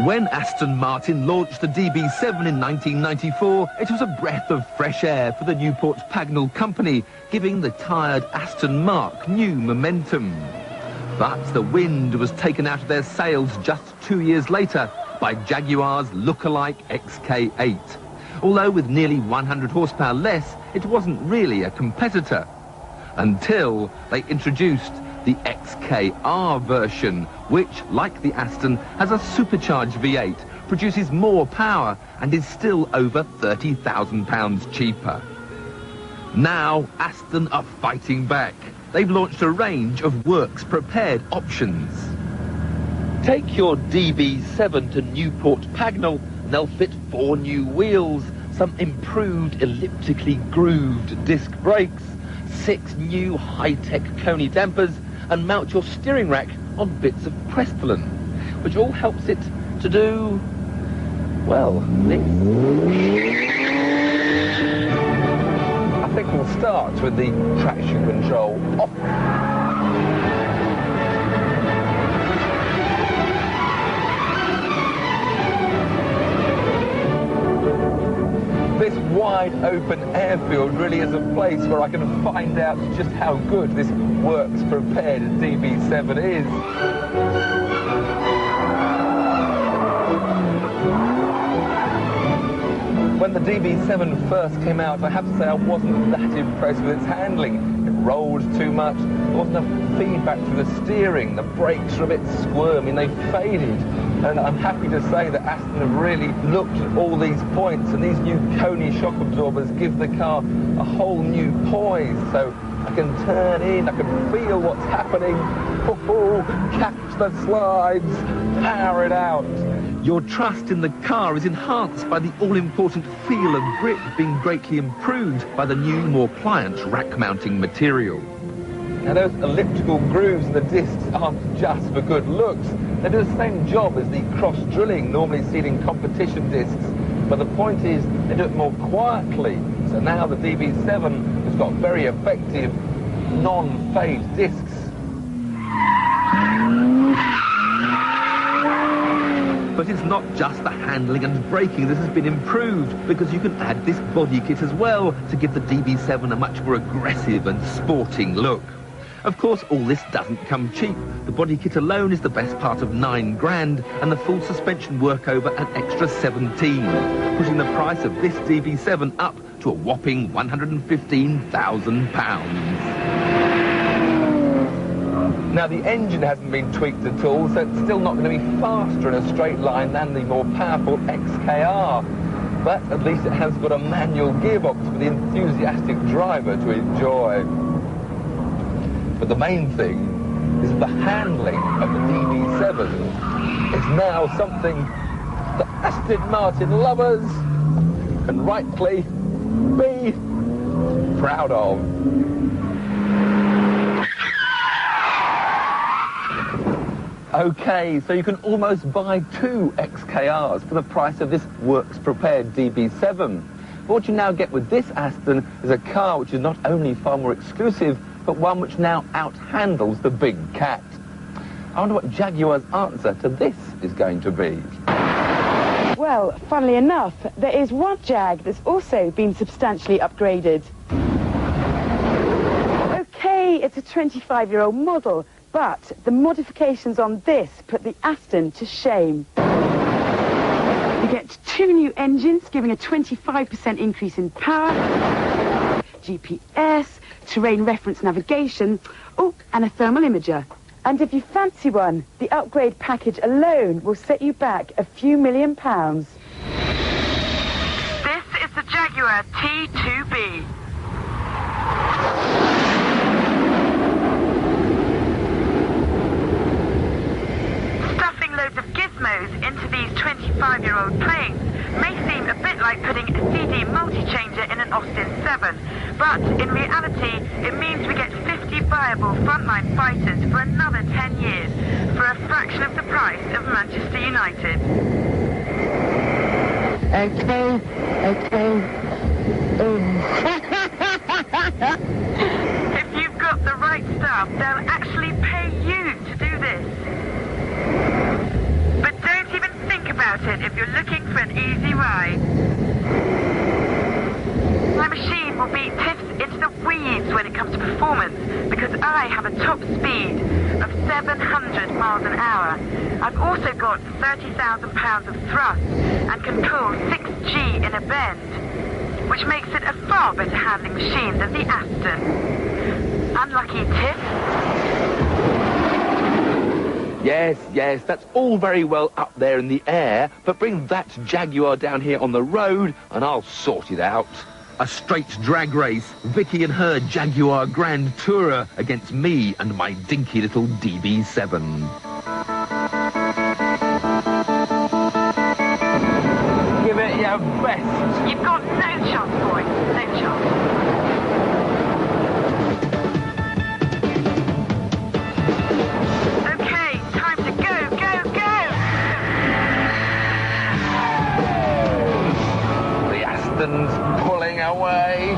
When Aston Martin launched the DB7 in 1994, it was a breath of fresh air for the Newport Pagnell company, giving the tired Aston Mark new momentum. But the wind was taken out of their sails just 2 years later by Jaguar's look-alike XK8. Although with nearly 100 horsepower less, it wasn't really a competitor. Until they introduced the XKR version, which, like the Aston, has a supercharged V8, produces more power and is still over £30,000 cheaper. Now Aston are fighting back. They've launched a range of works-prepared options. Take your DB7 to Newport Pagnell and they'll fit 4 new wheels, some improved elliptically grooved disc brakes, 6 new high-tech Coney dampers, and mount your steering rack on bits of Prestolon, which all helps it to do, well, this. I think we'll start with the traction control off. This wide open airfield really is a place where I can find out just how good this works prepared DB7 is. When the DB7 first came out, I have to say I wasn't that impressed with its handling. It rolled too much, there wasn't enough feedback through the steering, the brakes were a bit squirmy, they faded. And I'm happy to say that Aston have really looked at all these points, and these new Coney shock absorbers give the car a whole new poise. So I can turn in, I can feel what's happening, catch the slides, power it out. Your trust in the car is enhanced by the all-important feel of grip being greatly improved by the new, more pliant rack-mounting material. Now those elliptical grooves in the discs aren't just for good looks. They do the same job as the cross-drilling normally seen in competition discs. But the point is, they do it more quietly. So now the DB7 has got very effective non-fade discs. But it's not just the handling and braking that has been improved, because you can add this body kit as well to give the DB7 a much more aggressive and sporting look. Of course, all this doesn't come cheap. The body kit alone is the best part of £9,000, and the full suspension workover an extra 17, pushing the price of this DB7 up to a whopping £115,000. Now, the engine hasn't been tweaked at all, so it's still not going to be faster in a straight line than the more powerful XKR. But at least it has got a manual gearbox for the enthusiastic driver to enjoy. But the main thing is the handling of the DB7 is now something that Aston Martin lovers can rightly be proud of. Okay, so you can almost buy 2 XKRs for the price of this works-prepared DB7. But what you now get with this Aston is a car which is not only far more exclusive, but one which now out-handles the big cat. I wonder what Jaguar's answer to this is going to be. Well, funnily enough, there is one Jag that's also been substantially upgraded. Okay, it's a 25-year-old model, but the modifications on this put the Aston to shame. You get 2 new engines, giving a 25% increase in power, GPS, terrain reference navigation, oh, and a thermal imager. And if you fancy one, the upgrade package alone will set you back a few £1 million. This is the Jaguar T2B. Stuffing loads of gizmos into these 25-year-old planes may seem a bit like putting a CD multi-changer in an Austin 7, but in reality, it means we get 50 viable frontline fighters for another 10 years, for a fraction of the price of Manchester United. Okay. If you've got the right staff, they'll actually pay you to do this. But don't even think 100 miles an hour. I've also got 30,000 pounds of thrust and can pull 6G in a bend, which makes it a far better handling machine than the Aston. Unlucky tip. Yes, that's all very well up there in the air, but bring that Jaguar down here on the road and I'll sort it out. A straight drag race, Vicky and her Jaguar Grand Tourer against me and my dinky little DB7. Give it your best. You've got no chance, boy. No chance. Pulling away.